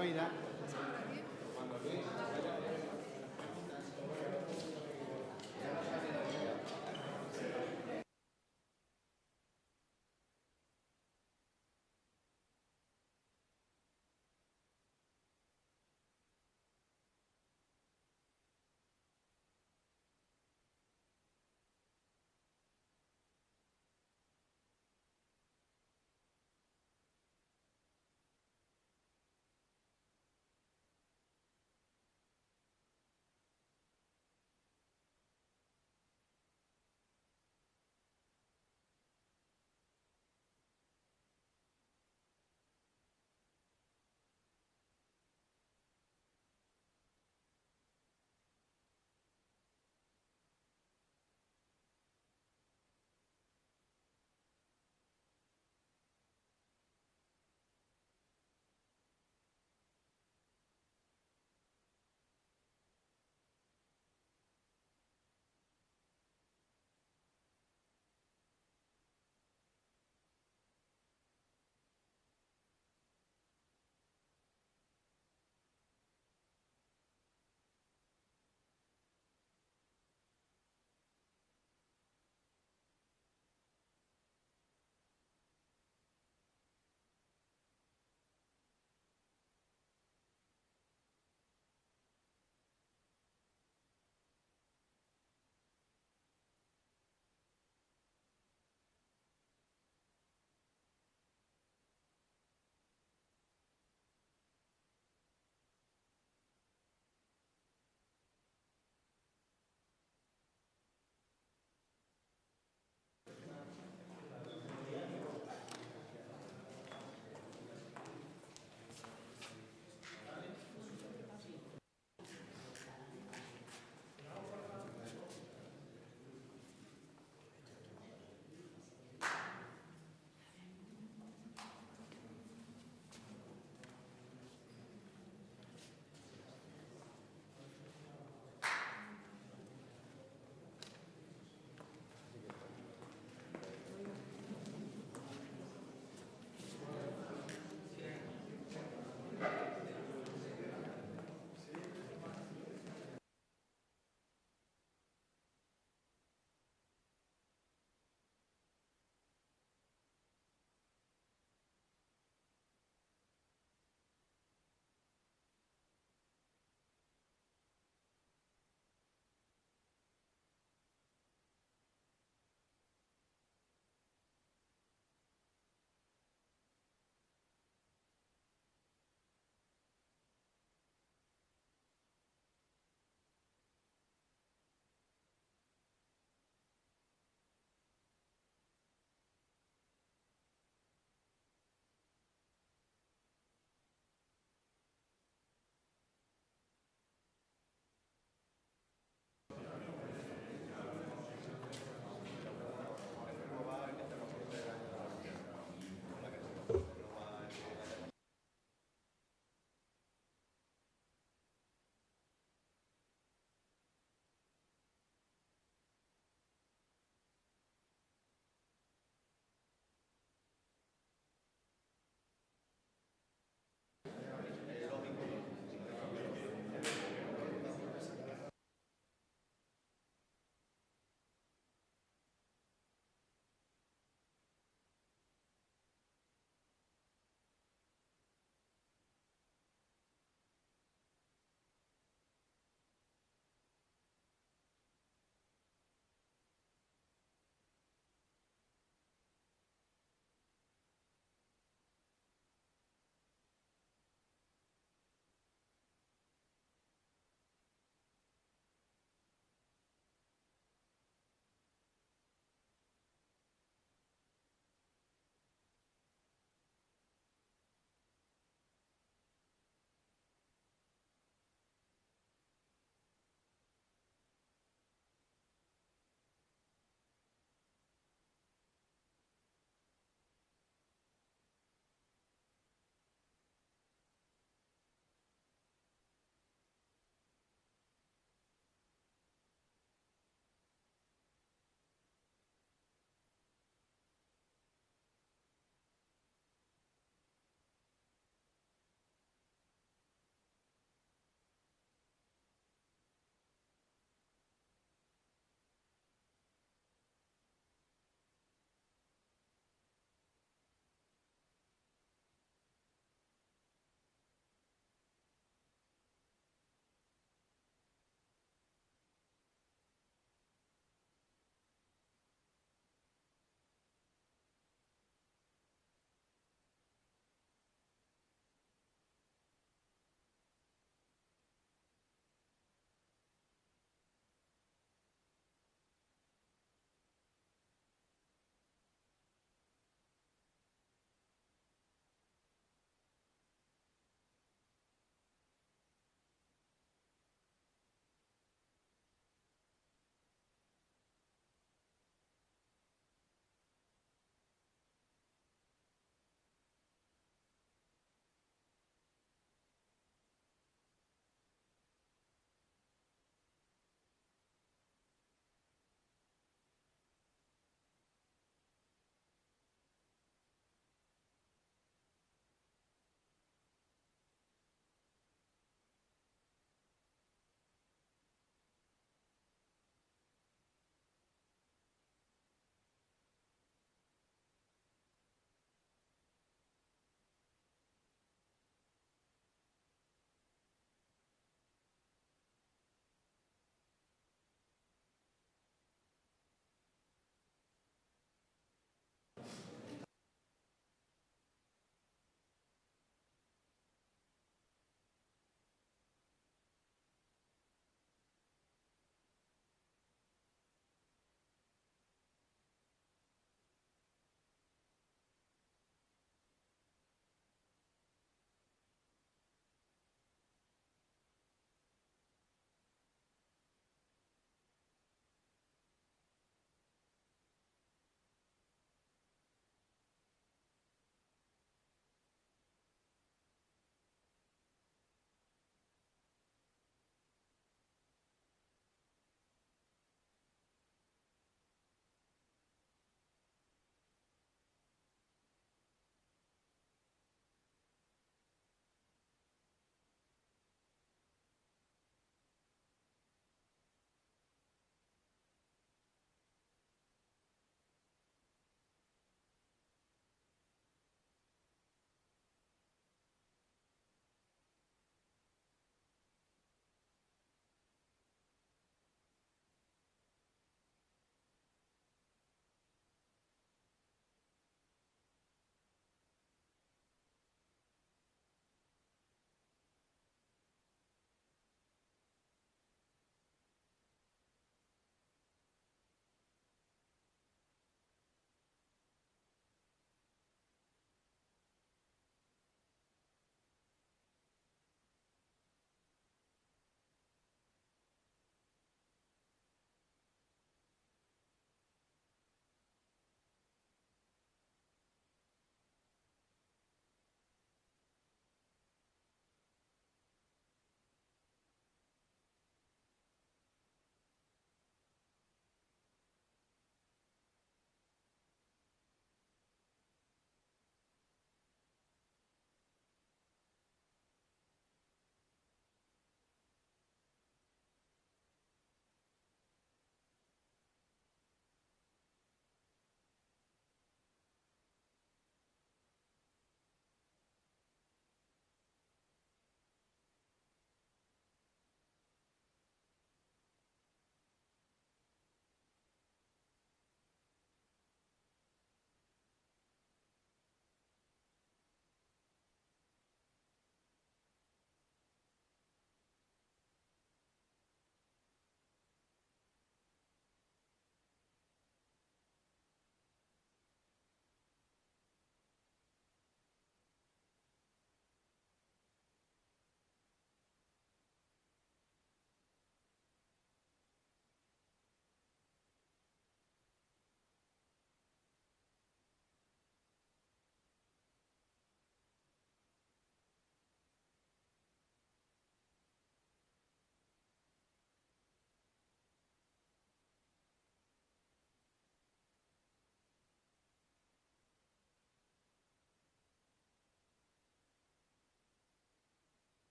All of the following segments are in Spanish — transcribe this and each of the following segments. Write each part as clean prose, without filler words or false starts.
Loida.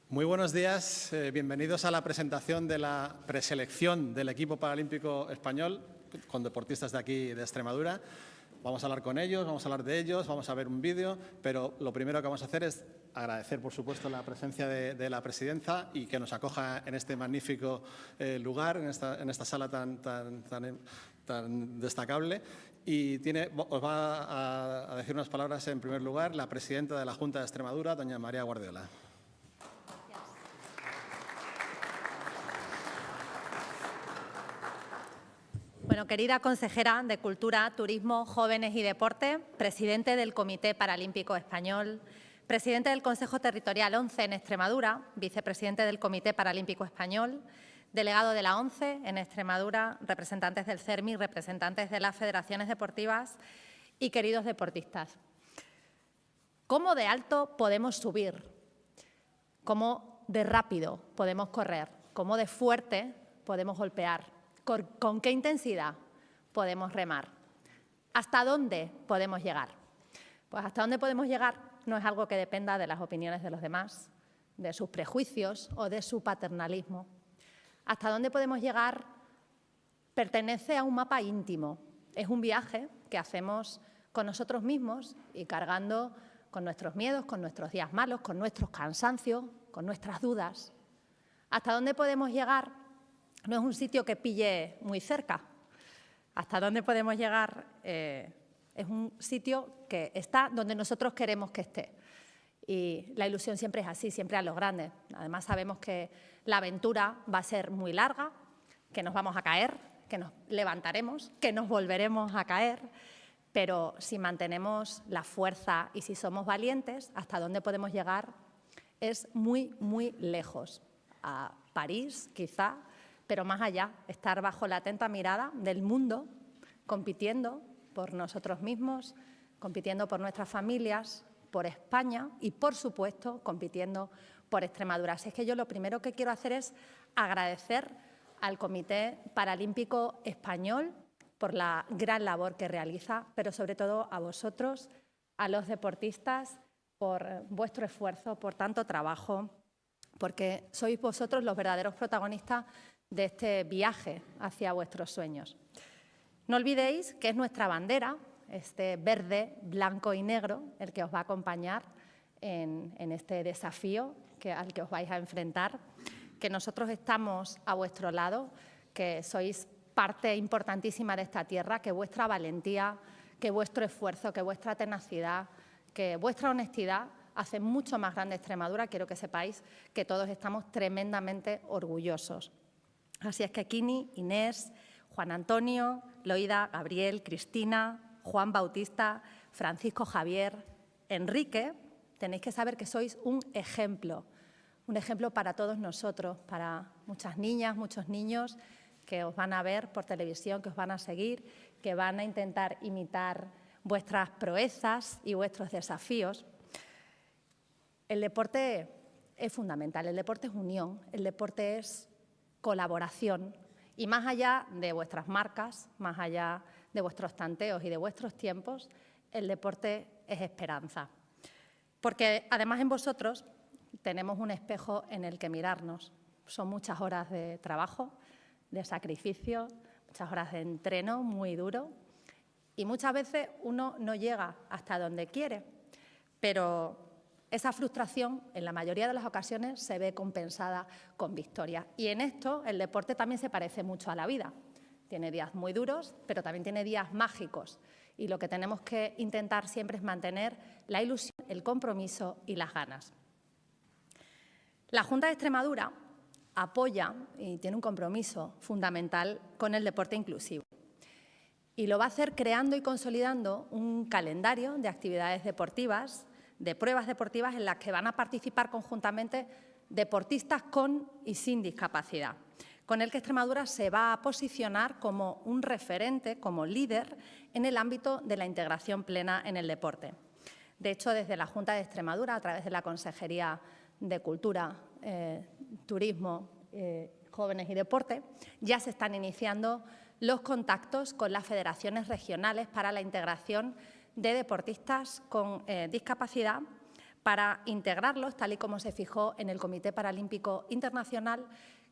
Muy buenos días, bienvenidos a la presentación de la preselección del equipo paralímpico español con deportistas de aquí de Extremadura. Vamos a hablar con ellos, vamos a hablar de ellos, vamos a ver un vídeo, pero lo primero que vamos a hacer es agradecer, por supuesto, la presencia de la presidenta y que nos acoja en este magnífico lugar, en esta sala tan destacable. Y os va a decir unas palabras, en primer lugar, la presidenta de la Junta de Extremadura, doña María Guardiola. Bueno, querida consejera de Cultura, Turismo, Jóvenes y Deporte, presidente del Comité Paralímpico Español, presidente del Consejo Territorial 11 en Extremadura, vicepresidente del Comité Paralímpico Español, delegado de la ONCE en Extremadura, representantes del CERMI, representantes de las federaciones deportivas y queridos deportistas. ¿Cómo de alto podemos subir? ¿Cómo de rápido podemos correr? ¿Cómo de fuerte podemos golpear? ¿Con qué intensidad podemos remar? ¿Hasta dónde podemos llegar? Pues hasta dónde podemos llegar no es algo que dependa de las opiniones de los demás, de sus prejuicios o de su paternalismo. Hasta dónde podemos llegar pertenece a un mapa íntimo. Es un viaje que hacemos con nosotros mismos y cargando con nuestros miedos, con nuestros días malos, con nuestros cansancios, con nuestras dudas. Hasta dónde podemos llegar no es un sitio que pille muy cerca. Hasta dónde podemos llegar es un sitio que está donde nosotros queremos que esté. Y la ilusión siempre es así, siempre a lo grande. Además sabemos que la aventura va a ser muy larga, que nos vamos a caer, que nos levantaremos, que nos volveremos a caer, pero si mantenemos la fuerza y si somos valientes, hasta dónde podemos llegar es muy, muy lejos. A París, quizá, pero más allá, estar bajo la atenta mirada del mundo, compitiendo por nosotros mismos, compitiendo por nuestras familias, por España y, por supuesto, compitiendo por Extremadura. Así es que yo lo primero que quiero hacer es agradecer al Comité Paralímpico Español por la gran labor que realiza, pero sobre todo a vosotros, a los deportistas, por vuestro esfuerzo, por tanto trabajo, porque sois vosotros los verdaderos protagonistas de este viaje hacia vuestros sueños. No olvidéis que es nuestra bandera, este verde, blanco y negro, el que os va a acompañar en este desafío al que os vais a enfrentar, que nosotros estamos a vuestro lado, que sois parte importantísima de esta tierra, que vuestra valentía, que vuestro esfuerzo, que vuestra tenacidad, que vuestra honestidad hacen mucho más grande Extremadura. Quiero que sepáis que todos estamos tremendamente orgullosos. Así es que Kini, Inés, Juan Antonio, Loida, Gabriel, Cristina, Juan Bautista, Francisco Javier, Enrique, tenéis que saber que sois un ejemplo para todos nosotros, para muchas niñas, muchos niños que os van a ver por televisión, que os van a seguir, que van a intentar imitar vuestras proezas y vuestros desafíos. El deporte es fundamental, el deporte es unión, el deporte es colaboración y más allá de vuestras marcas, más allá de vuestros tanteos y de vuestros tiempos, el deporte es esperanza. Porque además en vosotros tenemos un espejo en el que mirarnos. Son muchas horas de trabajo, de sacrificio, muchas horas de entreno muy duro y muchas veces uno no llega hasta donde quiere, pero esa frustración, en la mayoría de las ocasiones, se ve compensada con victoria. Y en esto, el deporte también se parece mucho a la vida. Tiene días muy duros, pero también tiene días mágicos. Y lo que tenemos que intentar siempre es mantener la ilusión, el compromiso y las ganas. La Junta de Extremadura apoya y tiene un compromiso fundamental con el deporte inclusivo. Y lo va a hacer creando y consolidando un calendario de actividades deportivas, de pruebas deportivas en las que van a participar conjuntamente deportistas con y sin discapacidad, con el que Extremadura se va a posicionar como un referente, como líder en el ámbito de la integración plena en el deporte. De hecho, desde la Junta de Extremadura, a través de la Consejería de Cultura, Turismo, Jóvenes y Deporte, ya se están iniciando los contactos con las federaciones regionales para la integración de deportistas con discapacidad para integrarlos, tal y como se fijó en el Comité Paralímpico Internacional,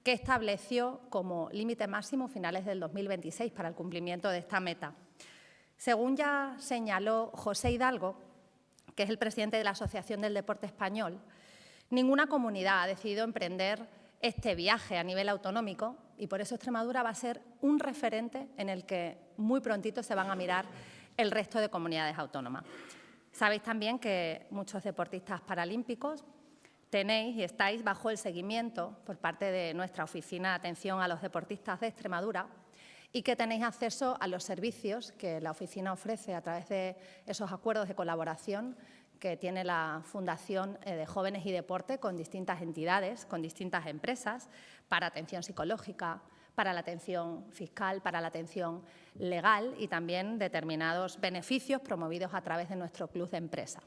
que estableció como límite máximo finales del 2026 para el cumplimiento de esta meta. Según ya señaló José Hidalgo, que es el presidente de la Asociación del Deporte Español, ninguna comunidad ha decidido emprender este viaje a nivel autonómico y por eso Extremadura va a ser un referente en el que muy prontito se van a mirar el resto de comunidades autónomas. Sabéis también que muchos deportistas paralímpicos tenéis y estáis bajo el seguimiento por parte de nuestra Oficina de Atención a los Deportistas de Extremadura y que tenéis acceso a los servicios que la oficina ofrece a través de esos acuerdos de colaboración que tiene la Fundación de Jóvenes y Deporte con distintas entidades, con distintas empresas, para atención psicológica, para la atención fiscal, para la atención legal y también determinados beneficios promovidos a través de nuestro club de empresa.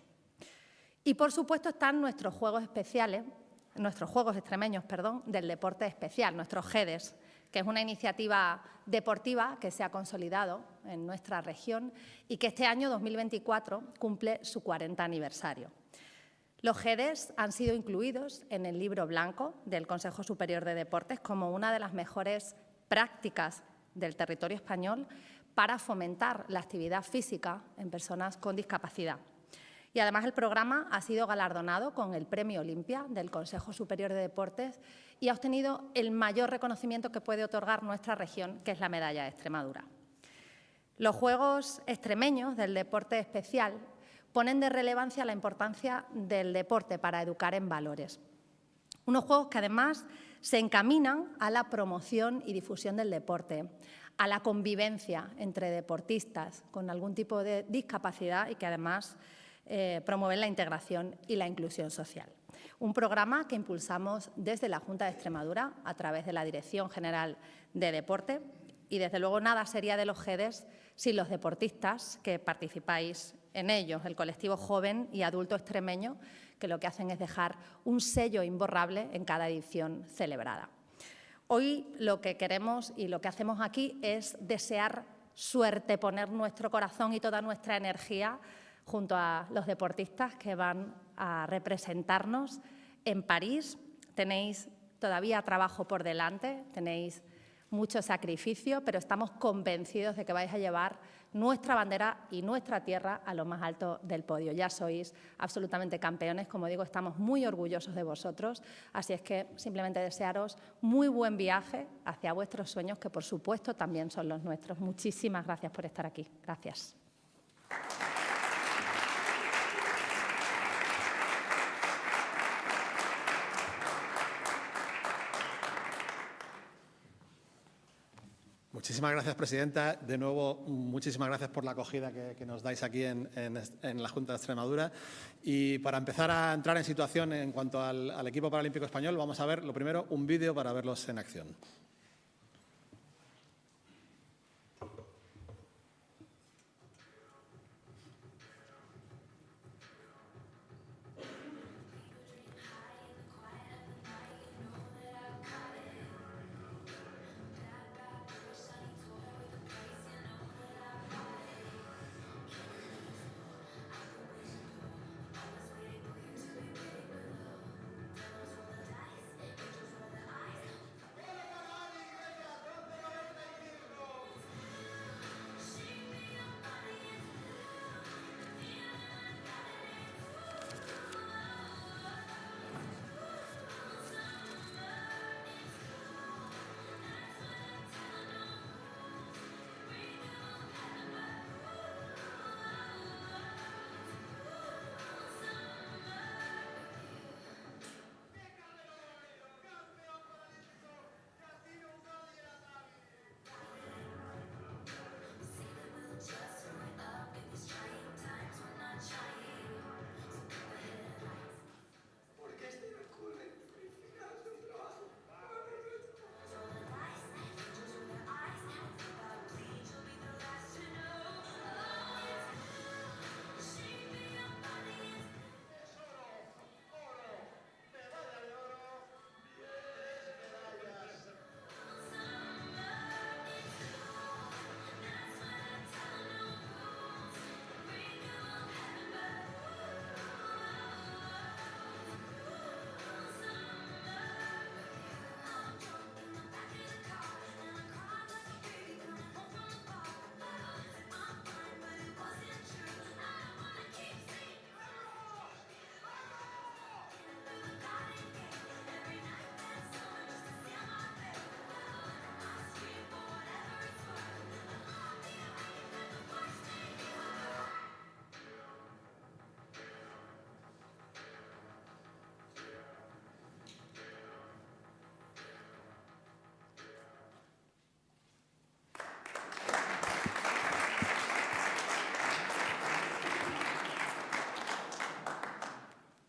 Y, por supuesto, están nuestros juegos especiales, nuestros Juegos Extremeños, del deporte especial, nuestros JEDES, que es una iniciativa deportiva que se ha consolidado en nuestra región y que este año 2024 cumple su 40 aniversario. Los JEDES han sido incluidos en el Libro Blanco del Consejo Superior de Deportes como una de las mejores prácticas del territorio español para fomentar la actividad física en personas con discapacidad. Y además el programa ha sido galardonado con el Premio Olimpia del Consejo Superior de Deportes y ha obtenido el mayor reconocimiento que puede otorgar nuestra región, que es la Medalla de Extremadura. Los Juegos Extremeños del deporte especial ponen de relevancia la importancia del deporte para educar en valores. Unos juegos que además se encaminan a la promoción y difusión del deporte, a la convivencia entre deportistas con algún tipo de discapacidad y que además promueven la integración y la inclusión social. Un programa que impulsamos desde la Junta de Extremadura a través de la Dirección General de Deporte y, desde luego, nada sería de los JEDES sin los deportistas que participáis en ellos, el colectivo joven y adulto extremeño, que lo que hacen es dejar un sello imborrable en cada edición celebrada. Hoy lo que queremos y lo que hacemos aquí es desear suerte, poner nuestro corazón y toda nuestra energía junto a los deportistas que van a representarnos en París. Tenéis todavía trabajo por delante, tenéis mucho sacrificio, pero estamos convencidos de que vais a llevar nuestra bandera y nuestra tierra a lo más alto del podio. Ya sois absolutamente campeones, como digo, estamos muy orgullosos de vosotros, así es que simplemente desearos muy buen viaje hacia vuestros sueños, que por supuesto también son los nuestros. Muchísimas gracias por estar aquí. Gracias. Muchísimas gracias, presidenta. De nuevo, muchísimas gracias por la acogida que nos dais aquí en la Junta de Extremadura. Y para empezar a entrar en situación en cuanto al equipo paralímpico español, vamos a ver, lo primero, un vídeo para verlos en acción.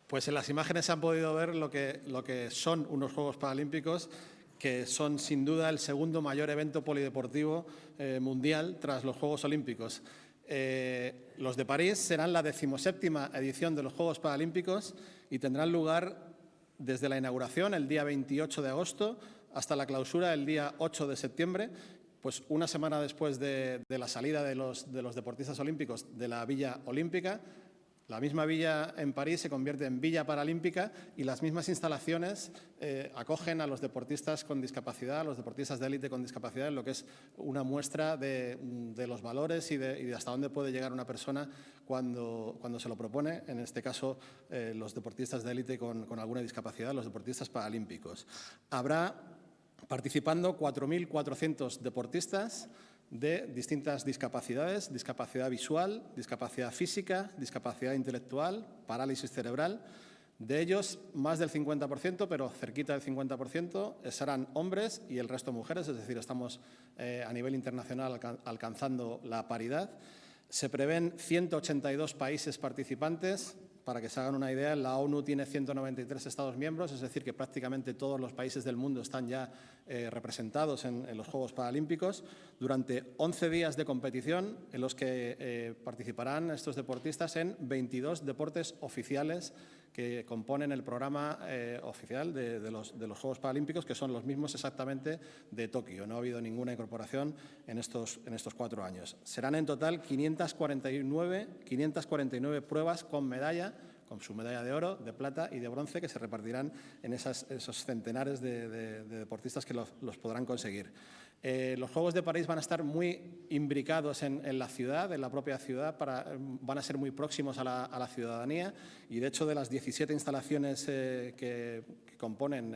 Pues en las imágenes se han podido ver lo que son unos Juegos Paralímpicos, que son sin duda el segundo mayor evento polideportivo mundial tras los Juegos Olímpicos. Los de París serán la 17ª edición de los Juegos Paralímpicos y tendrán lugar desde la inauguración el día 28 de agosto hasta la clausura el día 8 de septiembre, pues una semana después de la salida de los deportistas olímpicos de la Villa Olímpica. La misma villa en París se convierte en Villa Paralímpica y las mismas instalaciones acogen a los deportistas con discapacidad, a los deportistas de élite con discapacidad, en lo que es una muestra de los valores y de hasta dónde puede llegar una persona cuando se lo propone, en este caso los deportistas de élite con alguna discapacidad, los deportistas paralímpicos. Habrá participando 4.400 deportistas de distintas discapacidades: discapacidad visual, discapacidad física, discapacidad intelectual, parálisis cerebral. De ellos, más del 50%, pero cerquita del 50%, serán hombres y el resto mujeres, es decir, estamos a nivel internacional alcanzando la paridad. Se prevén 182 países participantes. Para que se hagan una idea, la ONU tiene 193 Estados miembros, es decir, que prácticamente todos los países del mundo están ya representados en los Juegos Paralímpicos, durante 11 días de competición en los que participarán estos deportistas en 22 deportes oficiales que componen el programa oficial de los Juegos Paralímpicos, que son los mismos exactamente de Tokio. No ha habido ninguna incorporación en estos 4 años. Serán en total 549 pruebas con medalla, con su medalla de oro, de plata y de bronce, que se repartirán en esos centenares de deportistas que los podrán conseguir. Los Juegos de París van a estar muy imbricados en la ciudad, en la propia ciudad, van a ser muy próximos a la ciudadanía, y de hecho de las 17 instalaciones que componen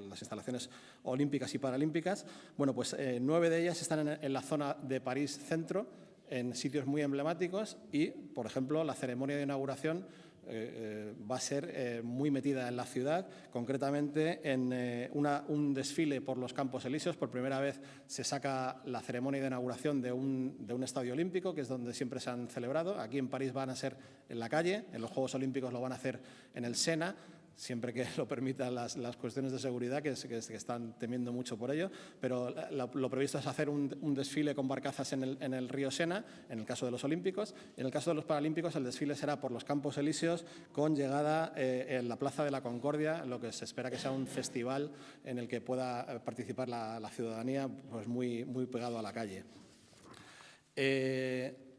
las instalaciones olímpicas y paralímpicas, bueno, pues 9 de ellas están en la zona de París Centro, en sitios muy emblemáticos, y, por ejemplo, la ceremonia de inauguración va a ser muy metida en la ciudad, concretamente en un desfile por los Campos Elíseos. Por primera vez se saca la ceremonia de inauguración de un estadio olímpico, que es donde siempre se han celebrado. Aquí en París van a ser en la calle, en los Juegos Olímpicos lo van a hacer en el Sena, siempre que lo permitan las cuestiones de seguridad, que están temiendo mucho por ello, pero lo previsto es hacer un desfile con barcazas en el río Sena, en el caso de los Olímpicos. En el caso de los Paralímpicos, el desfile será por los Campos Elíseos, con llegada en la Plaza de la Concordia, lo que se espera que sea un festival en el que pueda participar la ciudadanía, pues muy pegado a la calle.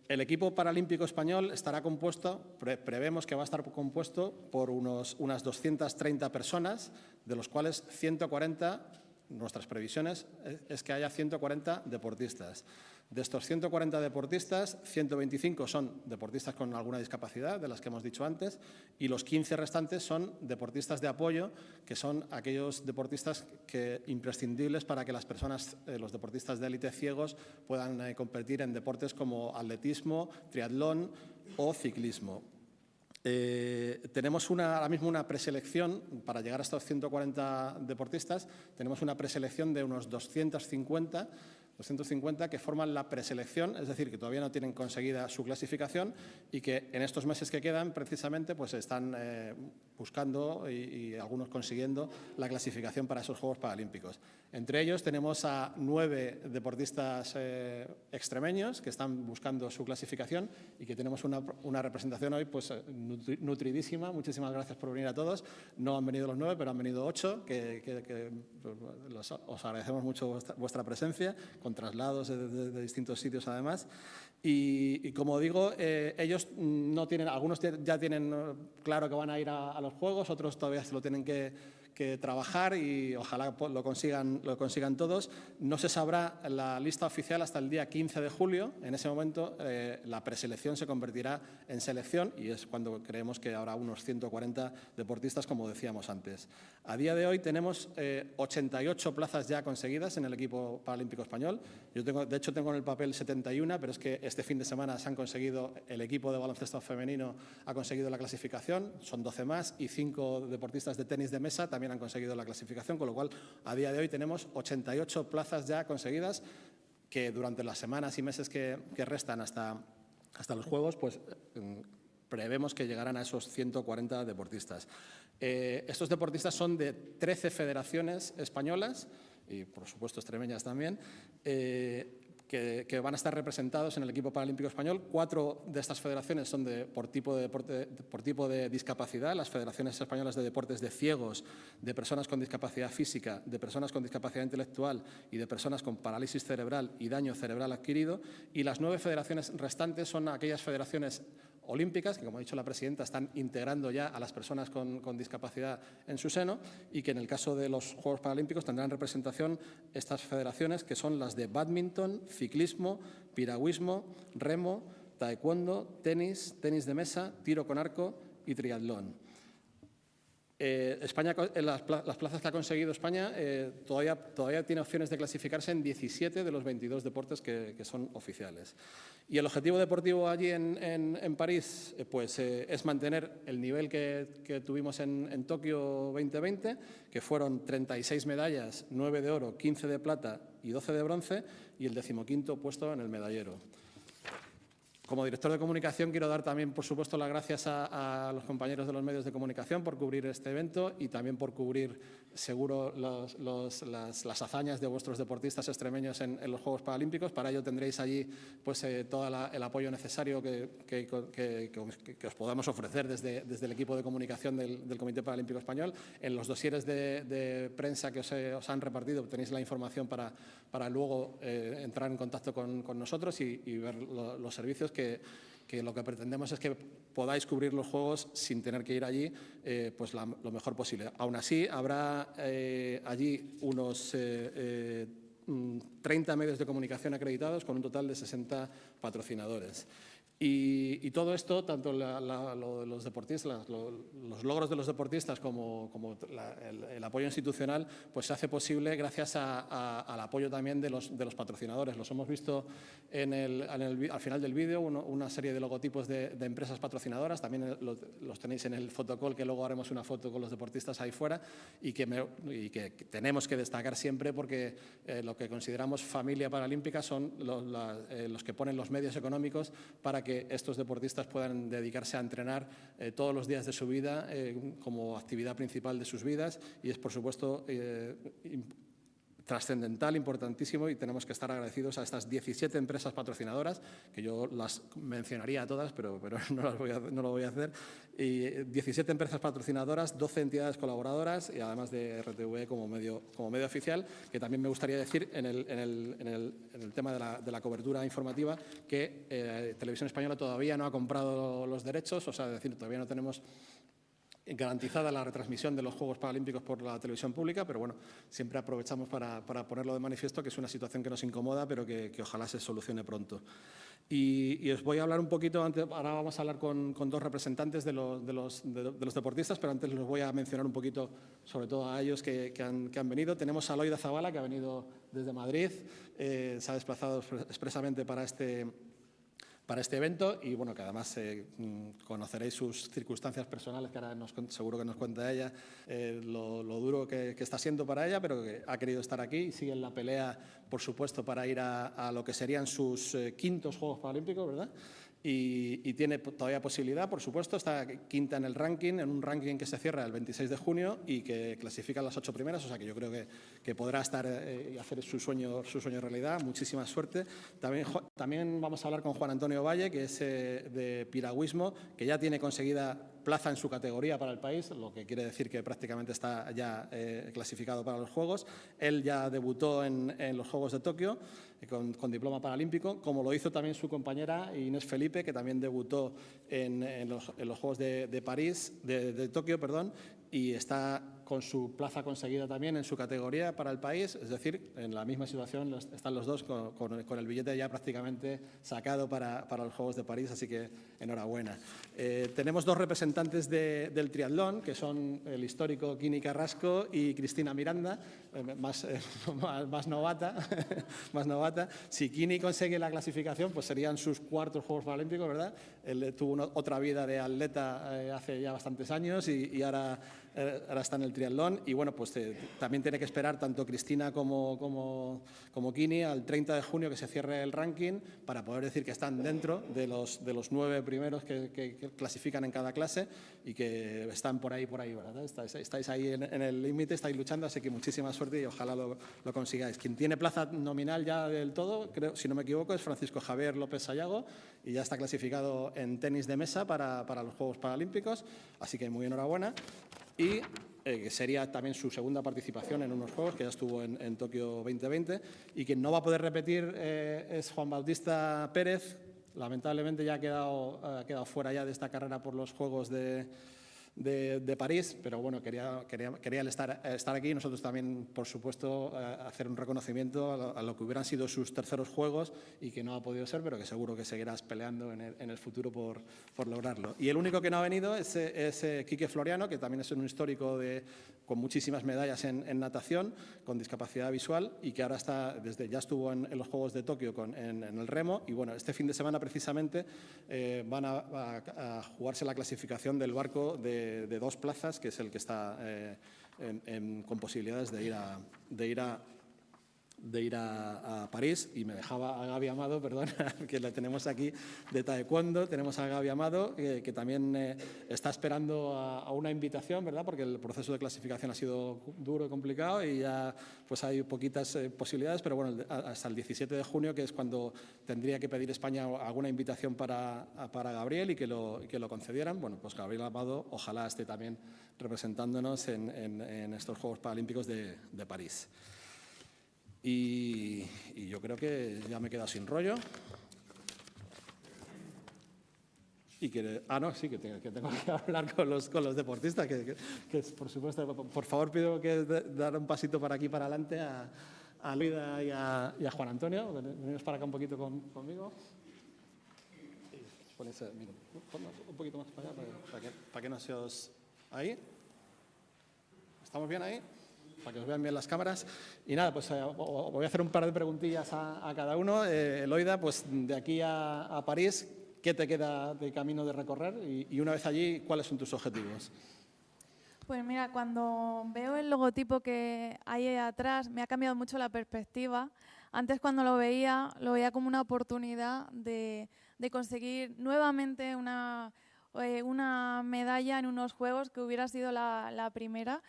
El equipo paralímpico español estará compuesto, prevemos que va a estar compuesto por unas 230 personas, de los cuales 140, nuestras previsiones es que haya 140 deportistas. De estos 140 deportistas, 125 son deportistas con alguna discapacidad, de las que hemos dicho antes, y los 15 restantes son deportistas de apoyo, que son aquellos deportistas imprescindibles para que las personas, los deportistas de élite ciegos, puedan competir en deportes como atletismo, triatlón o ciclismo. Tenemos ahora mismo una preselección para llegar a estos 140 deportistas. Tenemos una preselección de unos 250 que forman la preselección, es decir, que todavía no tienen conseguida su clasificación y que en estos meses que quedan precisamente pues están buscando y algunos consiguiendo la clasificación para esos Juegos Paralímpicos. Entre ellos tenemos a 9 deportistas extremeños que están buscando su clasificación y que tenemos una representación hoy pues nutridísima. Muchísimas gracias por venir a todos. No han venido los 9, pero han venido 8, que os agradecemos mucho vuestra presencia, con traslados de distintos sitios además. Y como digo, ellos no tienen, algunos ya tienen claro que van a ir a los Juegos, otros todavía se lo tienen que trabajar y ojalá lo consigan todos. No se sabrá la lista oficial hasta el día 15 de julio. En ese momento la preselección se convertirá en selección y es cuando creemos que habrá unos 140 deportistas, como decíamos antes. A día de hoy tenemos 88 plazas ya conseguidas en el equipo paralímpico español. Yo de hecho tengo en el papel 71, pero es que este fin de semana se han conseguido, el equipo de baloncesto femenino ha conseguido la clasificación, son 12 más, y 5 deportistas de tenis de mesa también han conseguido la clasificación, con lo cual a día de hoy tenemos 88 plazas ya conseguidas, que durante las semanas y meses que restan hasta los Juegos, pues prevemos que llegarán a esos 140 deportistas. Estos deportistas son de 13 federaciones españolas y, por supuesto, extremeñas también, que van a estar representados en el equipo paralímpico español. 4 de estas federaciones son por tipo de discapacidad: las federaciones españolas de deportes de ciegos, de personas con discapacidad física, de personas con discapacidad intelectual y de personas con parálisis cerebral y daño cerebral adquirido. Y las 9 federaciones restantes son aquellas federaciones olímpicas que, como ha dicho la presidenta, están integrando ya a las personas con discapacidad en su seno, y que en el caso de los Juegos Paralímpicos tendrán representación estas federaciones, que son las de bádminton, ciclismo, piragüismo, remo, taekwondo, tenis, tenis de mesa, tiro con arco y triatlón. España, en las plazas que ha conseguido España, todavía tiene opciones de clasificarse en 17 de los 22 deportes que son oficiales. Y el objetivo deportivo allí en París pues, es mantener el nivel que tuvimos en Tokio 2020, que fueron 36 medallas, 9 de oro, 15 de plata y 12 de bronce, y el 15º puesto en el medallero. Como director de comunicación quiero dar también, por supuesto, las gracias a los compañeros de los medios de comunicación por cubrir este evento y también por cubrir, seguro, las hazañas de vuestros deportistas extremeños en los Juegos Paralímpicos. Para ello tendréis allí pues, todo el apoyo necesario que os podamos ofrecer desde el equipo de comunicación del Comité Paralímpico Español. En los dosieres de prensa que os han repartido tenéis la información para luego entrar en contacto con nosotros y ver los servicios que lo que pretendemos es que podáis cubrir los Juegos sin tener que ir allí pues lo mejor posible. Aún así, habrá allí unos 30 medios de comunicación acreditados con un total de 60 patrocinadores. Y todo esto, tanto los deportistas, los logros de los deportistas como el apoyo institucional, pues se hace posible gracias al apoyo también de los patrocinadores. Los hemos visto al final del vídeo, una serie de logotipos de empresas patrocinadoras. También los tenéis en el fotocall, que luego haremos una foto con los deportistas ahí fuera, y que tenemos que destacar siempre, porque lo que consideramos familia paralímpica son los que ponen los medios económicos para que estos deportistas puedan dedicarse a entrenar todos los días de su vida como actividad principal de sus vidas, y es, por supuesto, trascendental, importantísimo, y tenemos que estar agradecidos a estas 17 empresas patrocinadoras, que yo las mencionaría a todas, pero no lo voy a hacer. Y 17 empresas patrocinadoras, 12 entidades colaboradoras, y además de RTV como medio oficial, que también me gustaría decir en el tema de la cobertura informativa, que Televisión Española todavía no ha comprado los derechos, o sea, es decir, todavía no tenemos garantizada la retransmisión de los Juegos Paralímpicos por la televisión pública, pero bueno, siempre aprovechamos para ponerlo de manifiesto, que es una situación que nos incomoda, pero que ojalá se solucione pronto. Y os voy a hablar un poquito, ahora vamos a hablar con 2 representantes de los deportistas, pero antes los voy a mencionar un poquito, sobre todo a ellos que han venido. Tenemos a Loida Zabala, que ha venido desde Madrid, se ha desplazado expresamente para este evento, y bueno, que además conoceréis sus circunstancias personales, que ahora seguro que nos cuenta ella lo duro que está siendo para ella, pero que ha querido estar aquí y sigue en la pelea, por supuesto, para ir a lo que serían sus 5º Juegos Paralímpicos, ¿verdad? Y tiene todavía posibilidad, por supuesto, está quinta en el ranking, en un ranking que se cierra el 26 de junio y que clasifican las 8 primeras, o sea que yo creo que podrá estar y hacer su sueño realidad. Muchísima suerte. También vamos a hablar con Juan Antonio Valle, que es de piragüismo, que ya tiene conseguida plaza en su categoría para el país, lo que quiere decir que prácticamente está ya clasificado para los Juegos. Él ya debutó en los Juegos de Tokio con diploma paralímpico, como lo hizo también su compañera Inés Felipe, que también debutó en los Juegos de París, de Tokio, perdón, y está con su plaza conseguida también en su categoría para el país, es decir, en la misma situación están los dos con el billete ya prácticamente sacado para los Juegos de París, así que enhorabuena. Tenemos 2 representantes del triatlón, que son el histórico Kini Carrasco y Cristina Miranda, más novata. Más novata. Si Kini consigue la clasificación, pues serían sus 4º Juegos Paralímpicos, ¿verdad? Él tuvo otra vida de atleta hace ya bastantes años y ahora está en el triatlón, y bueno, pues también tiene que esperar tanto Cristina como Kini al 30 de junio que se cierre el ranking para poder decir que están dentro de los 9 primeros que que clasifican en cada clase y que están por ahí, ¿verdad? Estáis ahí en el límite, estáis luchando, así que muchísima suerte y ojalá lo consigáis. Quien tiene plaza nominal ya del todo, creo, si no me equivoco, es Francisco Javier López Sayago y ya está clasificado en tenis de mesa para los Juegos Paralímpicos, así que muy enhorabuena. Y que sería también su segunda participación en unos Juegos, que ya estuvo en Tokio 2020. Y quien no va a poder repetir es Juan Bautista Pérez. Lamentablemente ya ha quedado fuera ya de esta carrera por los Juegos de París, pero bueno, quería él estar aquí. Nosotros también, por supuesto, hacer un reconocimiento a lo que hubieran sido sus terceros Juegos y que no ha podido ser, pero que seguro que seguirás peleando en el futuro por lograrlo. Y el único que no ha venido es Quique Floriano, que también es un histórico con muchísimas medallas en natación, con discapacidad visual y que ahora ya estuvo en los Juegos de Tokio en el remo. Y bueno, este fin de semana precisamente van a jugarse la clasificación del barco de 2 plazas, que es el que está con posibilidades de ir a París. Y me dejaba a Gaby Amado, perdón, que la tenemos aquí de taekwondo. Tenemos a Gaby Amado, que también está esperando a una invitación, ¿verdad? Porque el proceso de clasificación ha sido duro y complicado y ya pues hay poquitas posibilidades, pero bueno, hasta el 17 de junio, que es cuando tendría que pedir España alguna invitación para Gabriel y que lo concedieran. Bueno, pues Gabriel Amado ojalá esté también representándonos en estos Juegos Paralímpicos de París. Y yo creo que ya me he quedado sin rollo. Y que tengo que hablar con los deportistas, que por supuesto, por favor pido que dar un pasito para aquí, para adelante, a Loida y a Juan Antonio. Venimos para acá un poquito conmigo. Ponnos un poquito más para allá, para que no se os... Ahí. ¿Estamos bien ahí? Para que os vean bien las cámaras. Y nada, pues voy a hacer un par de preguntillas a cada uno. Loida, pues de aquí a París, ¿qué te queda de camino de recorrer? Y una vez allí, ¿cuáles son tus objetivos? Pues mira, cuando veo el logotipo que hay ahí atrás, me ha cambiado mucho la perspectiva. Antes, cuando lo veía como una oportunidad de conseguir nuevamente una medalla en unos Juegos, que hubiera sido la primera.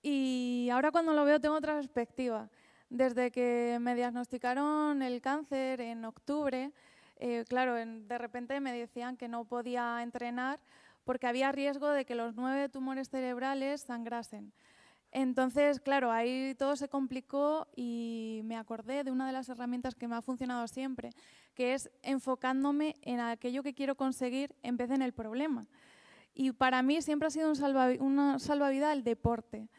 Y ahora cuando lo veo tengo otra perspectiva. Desde que me diagnosticaron el cáncer en octubre, claro, de repente me decían que no podía entrenar porque había riesgo de que los 9 tumores cerebrales sangrasen. Entonces, claro, ahí todo se complicó y me acordé de una de las herramientas que me ha funcionado siempre, que es enfocándome en aquello que quiero conseguir en vez de en el problema. Y para mí siempre ha sido una salvavidas el deporte.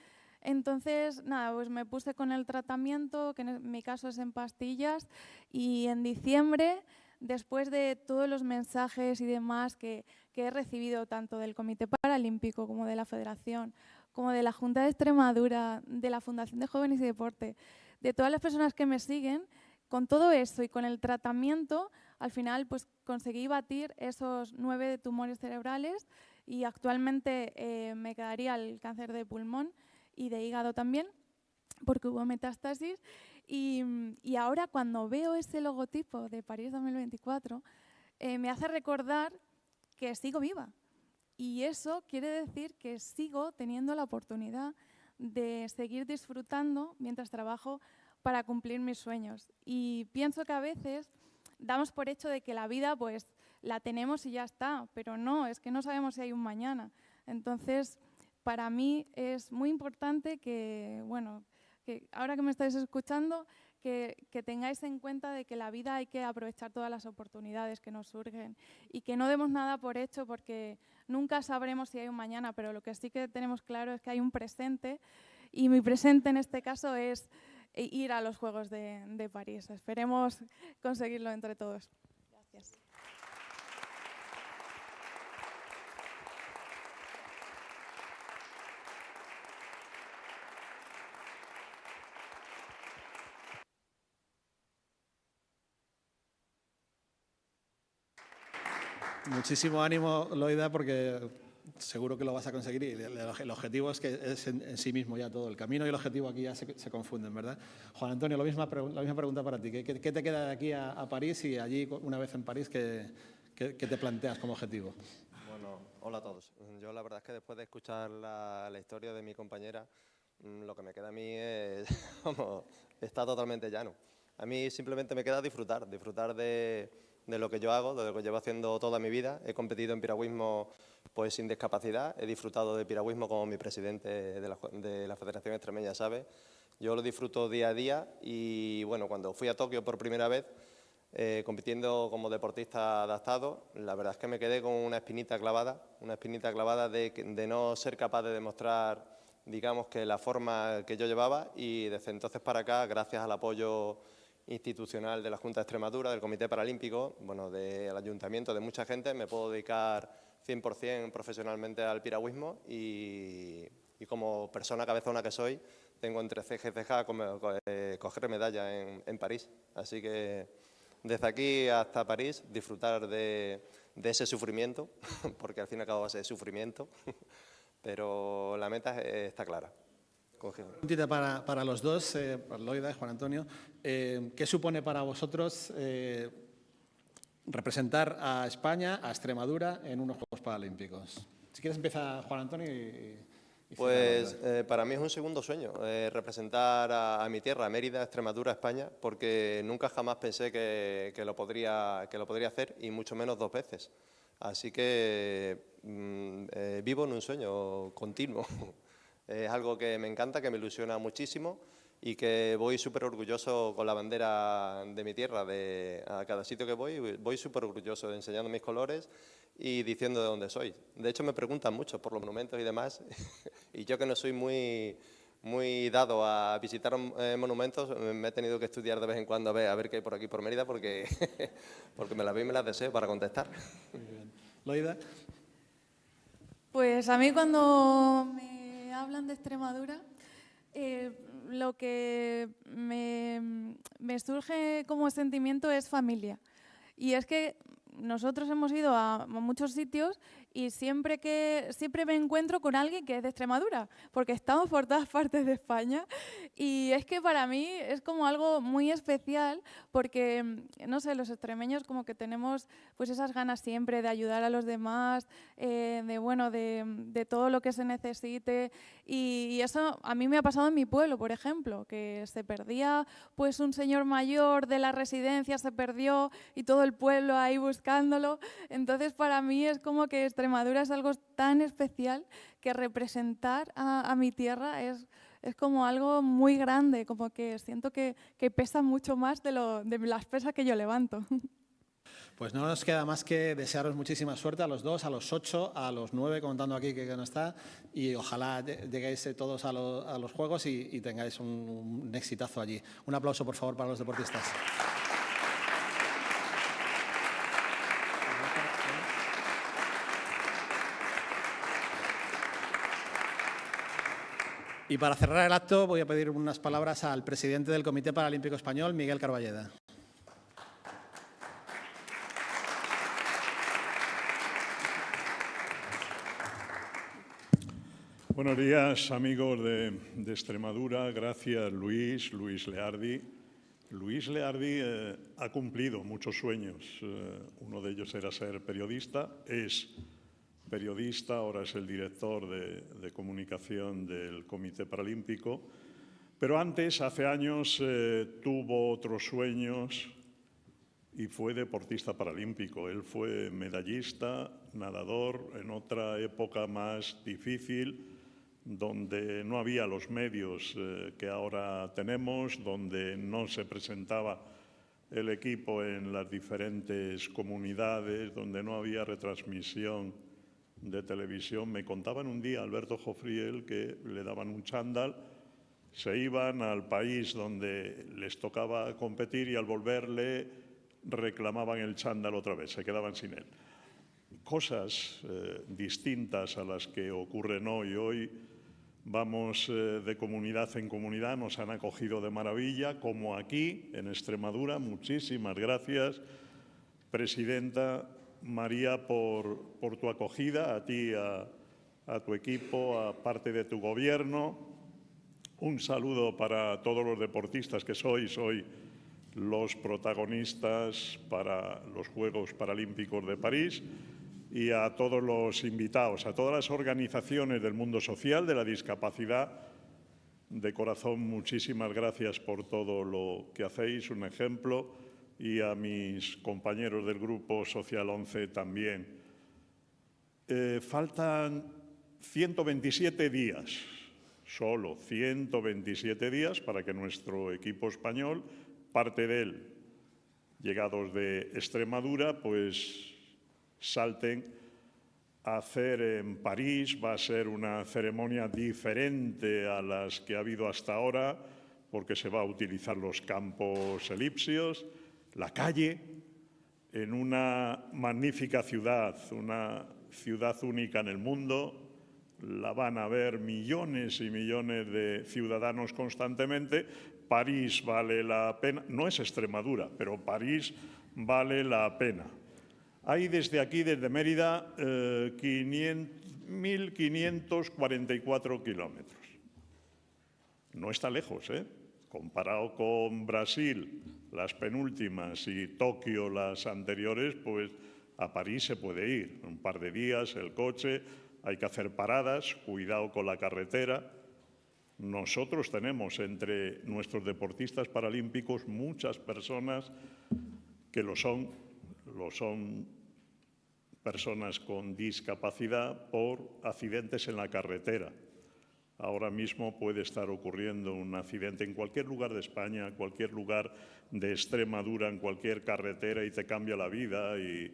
Entonces, nada, pues me puse con el tratamiento, que en mi caso es en pastillas, y en diciembre, después de todos los mensajes y demás que he recibido tanto del Comité Paralímpico como de la Federación, como de la Junta de Extremadura, de la Fundación de Jóvenes y Deporte, de todas las personas que me siguen, con todo eso y con el tratamiento, al final pues conseguí batir esos 9 tumores cerebrales y actualmente me quedaría el cáncer de pulmón y de hígado también, porque hubo metástasis. Y ahora cuando veo ese logotipo de París 2024, me hace recordar que sigo viva. Y eso quiere decir que sigo teniendo la oportunidad de seguir disfrutando mientras trabajo para cumplir mis sueños. Y pienso que a veces damos por hecho de que la vida pues la tenemos y ya está, pero no, es que no sabemos si hay un mañana. Entonces, para mí es muy importante que, bueno, que ahora que me estáis escuchando, que tengáis en cuenta de que la vida hay que aprovechar todas las oportunidades que nos surgen y que no demos nada por hecho porque nunca sabremos si hay un mañana, pero lo que sí que tenemos claro es que hay un presente y mi presente en este caso es ir a los Juegos de París. Esperemos conseguirlo entre todos. Gracias. Muchísimo ánimo, Loida, porque seguro que lo vas a conseguir y el objetivo es que es en sí mismo ya todo. El camino y el objetivo aquí ya se confunden, ¿verdad? Juan Antonio, la misma pregunta para ti. ¿Qué te queda de aquí a París y allí, una vez en París, qué te planteas como objetivo? Bueno, hola a todos. Yo la verdad es que después de escuchar la historia de mi compañera, lo que me queda a mí es, está totalmente llano. A mí simplemente me queda disfrutar de lo que yo hago, de lo que llevo haciendo toda mi vida. He competido en piragüismo pues sin discapacidad, he disfrutado de piragüismo como mi presidente de la Federación Extremeña sabe. Yo lo disfruto día a día y bueno, cuando fui a Tokio por primera vez, compitiendo como deportista adaptado, la verdad es que me quedé con una espinita clavada de no ser capaz de demostrar, digamos, que la forma que yo llevaba, y desde entonces para acá, gracias al apoyo institucional de la Junta de Extremadura, del Comité Paralímpico, bueno, del Ayuntamiento, de mucha gente, me puedo dedicar 100% profesionalmente al piragüismo y como persona cabezona que soy, tengo entre ceja y ceja coger medalla en París. Así que desde aquí hasta París, disfrutar de ese sufrimiento, porque al fin y al cabo va a ser sufrimiento, pero la meta está clara. Preguntita para los dos, para Loida y Juan Antonio. ¿Qué supone para vosotros representar a España, a Extremadura, en unos Juegos Paralímpicos? Si quieres empieza Juan Antonio y pues para mí es un segundo sueño, representar a mi tierra, a Mérida, Extremadura, España, porque nunca jamás pensé que lo podría hacer, y mucho menos 2 veces. Así que vivo en un sueño continuo. Es algo que me encanta, que me ilusiona muchísimo y que voy súper orgulloso con la bandera de mi tierra. A cada sitio que voy súper orgulloso, enseñando mis colores y diciendo de dónde soy. De hecho, me preguntan mucho por los monumentos y demás, y yo, que no soy muy dado a visitar monumentos, me he tenido que estudiar de vez en cuando a ver qué hay por aquí por Mérida, porque me las veo y me las deseo para contestar. Muy bien. Loida. Pues a mí, cuando me hablan de Extremadura, lo que me surge como sentimiento es familia. Y es que nosotros hemos ido a muchos sitios y siempre me encuentro con alguien que es de Extremadura, porque estamos por todas partes de España, y es que para mí es como algo muy especial, porque, no sé, los extremeños como que tenemos pues esas ganas siempre de ayudar a los demás, de todo lo que se necesite, y eso a mí me ha pasado en mi pueblo, por ejemplo, que se perdía pues un señor mayor de la residencia, se perdió y todo el pueblo ahí buscándolo. Entonces, para mí es como que Extremadura es algo tan especial que representar a mi tierra es como algo muy grande, como que siento que pesa mucho más de las pesas que yo levanto. Pues no nos queda más que desearos muchísima suerte a los 2, a los 8, a los 9, contando aquí que no está, y ojalá lleguéis todos a los Juegos y tengáis un exitazo allí. Un aplauso, por favor, para los deportistas. Y para cerrar el acto voy a pedir unas palabras al presidente del Comité Paralímpico Español, Miguel Carballeda. Buenos días, amigos de Extremadura. Gracias, Luis Leardi. Luis Leardi ha cumplido muchos sueños. Uno de ellos era ser periodista. Es periodista, ahora es el director de comunicación del Comité Paralímpico. Pero antes, hace años, tuvo otros sueños y fue deportista paralímpico. Él fue medallista, nadador, en otra época más difícil, donde no había los medios que ahora tenemos, donde no se presentaba el equipo en las diferentes comunidades, donde no había retransmisión de televisión. Me contaban un día Alberto Jofriel que le daban un chándal, se iban al país donde les tocaba competir y al volverle reclamaban el chándal otra vez, se quedaban sin él. Cosas distintas a las que ocurren hoy. Hoy vamos de comunidad en comunidad, nos han acogido de maravilla, como aquí en Extremadura. Muchísimas gracias, Presidenta María, por tu acogida, a ti, a tu equipo, a parte de tu gobierno. Un saludo para todos los deportistas que sois hoy los protagonistas para los Juegos Paralímpicos de París. y a todos los invitados, a todas las organizaciones del mundo social, de la discapacidad. De corazón, muchísimas gracias por todo lo que hacéis, un ejemplo, y a mis compañeros del Grupo Social 11 también. Faltan 127 días, solo 127 días para que nuestro equipo español, parte de él, llegados de Extremadura, pues salten a hacer en París. Va a ser una ceremonia diferente a las que ha habido hasta ahora, porque se va a utilizar los campos elípseos, la calle, en una magnífica ciudad, una ciudad única en el mundo. La van a ver millones y millones de ciudadanos constantemente. París vale la pena, no es Extremadura, pero París vale la pena. Hay desde aquí, desde Mérida, 1.544 kilómetros. No está lejos, ¿eh? Comparado con Brasil, las penúltimas, y Tokio, las anteriores, pues a París se puede ir. Un par de días, el coche, hay que hacer paradas, cuidado con la carretera. Nosotros tenemos entre nuestros deportistas paralímpicos muchas personas que lo son personas con discapacidad por accidentes en la carretera. Ahora mismo puede estar ocurriendo un accidente en cualquier lugar de España, en cualquier lugar de Extremadura, en cualquier carretera, y te cambia la vida, y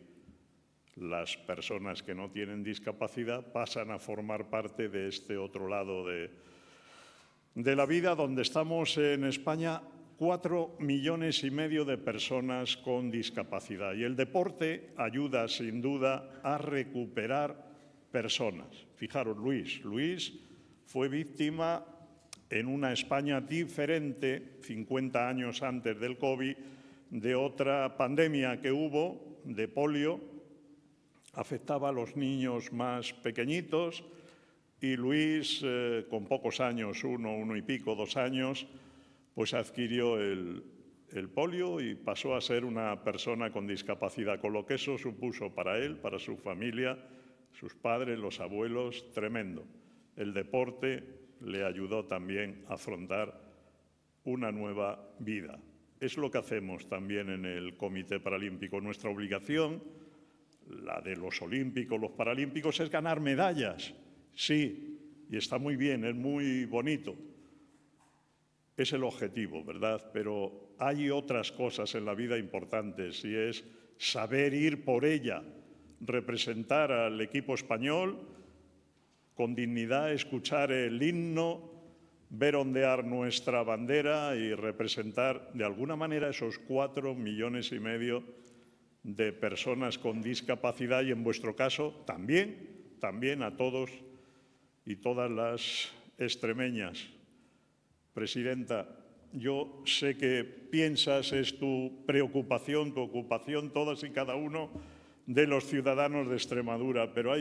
las personas que no tienen discapacidad pasan a formar parte de este otro lado de la vida, donde estamos en España 4,5 millones de personas con discapacidad. Y el deporte ayuda, sin duda, a recuperar personas. Fijaros, Luis fue víctima en una España diferente, 50 años antes del COVID, de otra pandemia que hubo, de polio. Afectaba a los niños más pequeñitos, y Luis, con pocos años, uno y pico, 2 años, pues adquirió el polio y pasó a ser una persona con discapacidad, con lo que eso supuso para él, para su familia, sus padres, los abuelos, tremendo. El deporte le ayudó también a afrontar una nueva vida. Es lo que hacemos también en el Comité Paralímpico. Nuestra obligación, la de los olímpicos, los paralímpicos, es ganar medallas. Sí, y está muy bien, es muy bonito. Es el objetivo, ¿verdad? Pero hay otras cosas en la vida importantes, y es saber ir por ella, representar al equipo español con dignidad, escuchar el himno, ver ondear nuestra bandera y representar de alguna manera esos 4,5 millones de personas con discapacidad, y en vuestro caso también a todos y todas las extremeñas. Presidenta, yo sé que piensas, es tu preocupación, tu ocupación, todas y cada uno de los ciudadanos de Extremadura, pero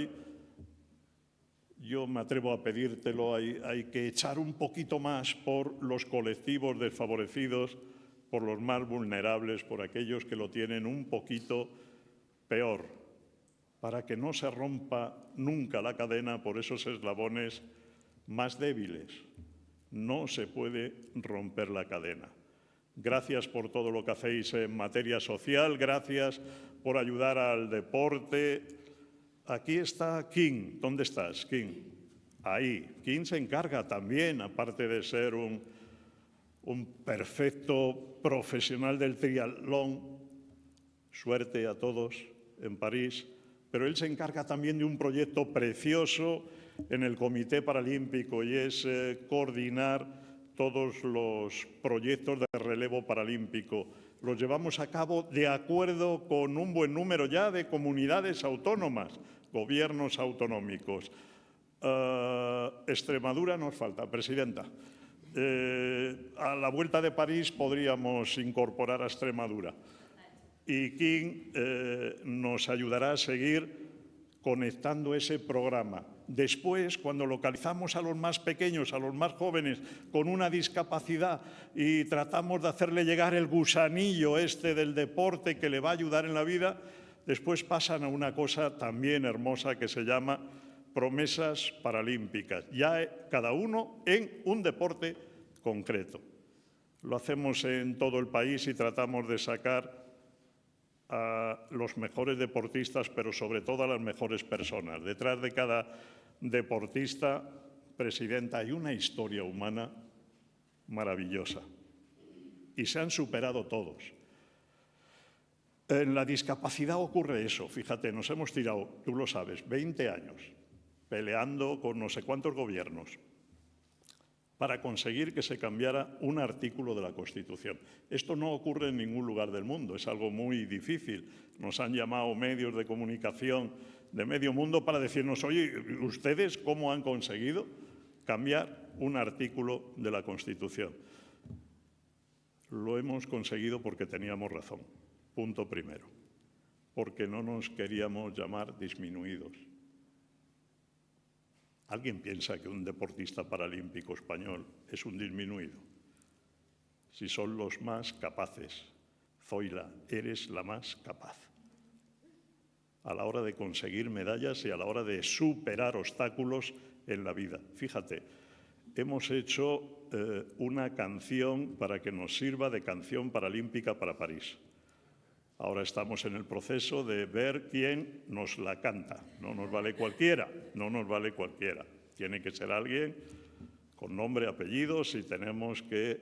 yo me atrevo a pedírtelo, hay que echar un poquito más por los colectivos desfavorecidos, por los más vulnerables, por aquellos que lo tienen un poquito peor, para que no se rompa nunca la cadena por esos eslabones más débiles. No se puede romper la cadena. Gracias por todo lo que hacéis en materia social, gracias por ayudar al deporte. Aquí está King. ¿Dónde estás, King? Ahí. King se encarga también, aparte de ser un perfecto profesional del triatlón. Suerte a todos en París. Pero él se encarga también de un proyecto precioso en el Comité Paralímpico, y es coordinar todos los proyectos de relevo paralímpico. Los llevamos a cabo de acuerdo con un buen número ya de comunidades autónomas, gobiernos autonómicos. Extremadura nos falta, Presidenta. A la vuelta de París podríamos incorporar a Extremadura. Y King nos ayudará a seguir conectando ese programa. Después, cuando localizamos a los más pequeños, a los más jóvenes, con una discapacidad, y tratamos de hacerle llegar el gusanillo este del deporte que le va a ayudar en la vida, después pasan a una cosa también hermosa que se llama promesas paralímpicas, ya cada uno en un deporte concreto. Lo hacemos en todo el país y tratamos de sacar a los mejores deportistas, pero sobre todo a las mejores personas. Detrás de cada deportista, presidenta, hay una historia humana maravillosa y se han superado todos. En la discapacidad ocurre eso, fíjate, nos hemos tirado, tú lo sabes, 20 años peleando con no sé cuántos gobiernos para conseguir que se cambiara un artículo de la Constitución. Esto no ocurre en ningún lugar del mundo, es algo muy difícil. Nos han llamado medios de comunicación de medio mundo para decirnos, oye, ¿ustedes cómo han conseguido cambiar un artículo de la Constitución? Lo hemos conseguido porque teníamos razón, punto primero, porque no nos queríamos llamar disminuidos. ¿Alguien piensa que un deportista paralímpico español es un disminuido? Si son los más capaces. Zoila, eres la más capaz. A la hora de conseguir medallas y a la hora de superar obstáculos en la vida. Fíjate, hemos hecho una canción para que nos sirva de canción paralímpica para París. Ahora estamos en el proceso de ver quién nos la canta. No nos vale cualquiera, no nos vale cualquiera. Tiene que ser alguien con nombre, apellidos y tenemos que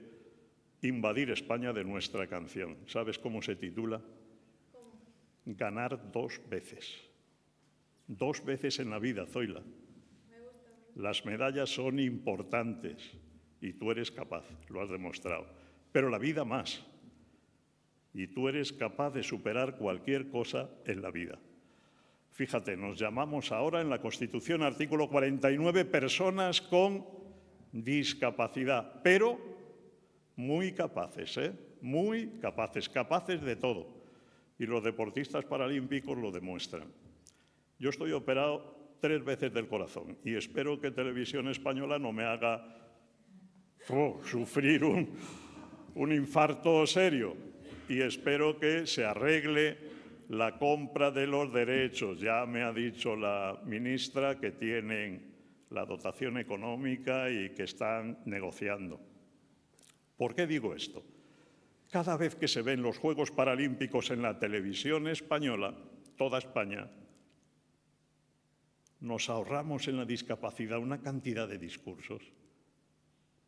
invadir España de nuestra canción. ¿Sabes cómo se titula? Ganar 2 veces. 2 veces en la vida, Zoila. Las medallas son importantes y tú eres capaz, lo has demostrado. Pero la vida más. Y tú eres capaz de superar cualquier cosa en la vida. Fíjate, nos llamamos ahora en la Constitución, artículo 49, personas con discapacidad, pero muy capaces, muy capaces, capaces de todo. Y los deportistas paralímpicos lo demuestran. Yo estoy operado 3 veces del corazón y espero que Televisión Española no me haga sufrir un infarto serio. Y espero que se arregle la compra de los derechos. Ya me ha dicho la ministra que tienen la dotación económica y que están negociando. ¿Por qué digo esto? Cada vez que se ven los Juegos Paralímpicos en la televisión española, toda España, nos ahorramos en la discapacidad una cantidad de discursos.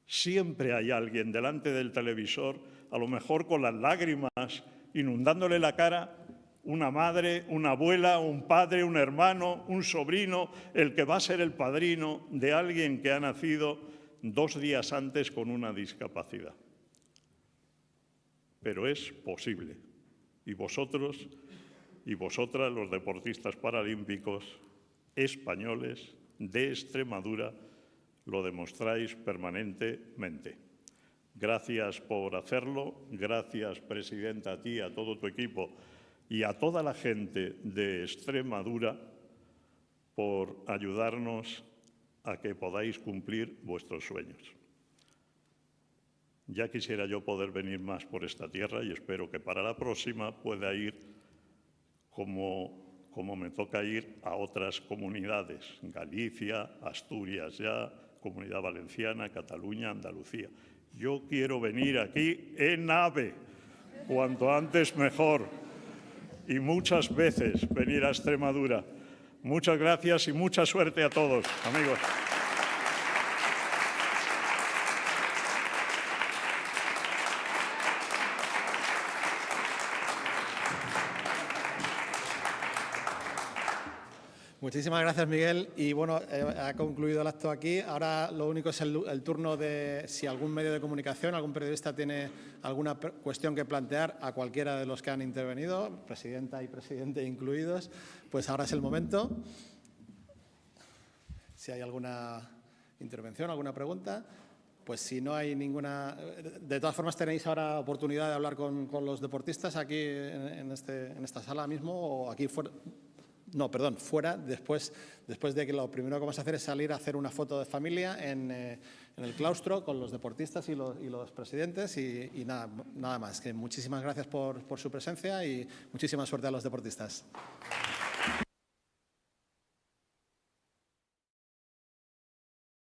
Siempre hay alguien delante del televisor, a lo mejor con las lágrimas, inundándole la cara, una madre, una abuela, un padre, un hermano, un sobrino, el que va a ser el padrino de alguien que ha nacido 2 días antes con una discapacidad. Pero es posible. Y vosotros y vosotras, los deportistas paralímpicos españoles de Extremadura, lo demostráis permanentemente. Gracias por hacerlo, gracias, Presidenta, a ti, a todo tu equipo y a toda la gente de Extremadura por ayudarnos a que podáis cumplir vuestros sueños. Ya quisiera yo poder venir más por esta tierra y espero que para la próxima pueda ir como me toca ir a otras comunidades, Galicia, Asturias ya, Comunidad Valenciana, Cataluña, Andalucía. Yo quiero venir aquí en AVE, cuanto antes mejor, y muchas veces venir a Extremadura. Muchas gracias y mucha suerte a todos, amigos. Muchísimas gracias, Miguel. Y bueno, ha concluido el acto aquí. Ahora lo único es el turno de si algún medio de comunicación, algún periodista tiene alguna cuestión que plantear a cualquiera de los que han intervenido, presidenta y presidente incluidos, pues ahora es el momento. Si hay alguna intervención, alguna pregunta, pues si no hay ninguna... De todas formas, tenéis ahora oportunidad de hablar con los deportistas aquí en esta sala mismo o aquí fuera. No, perdón, fuera, después de que lo primero que vamos a hacer es salir a hacer una foto de familia en el claustro con los deportistas y los presidentes y nada más. Que muchísimas gracias por su presencia y muchísima suerte a los deportistas.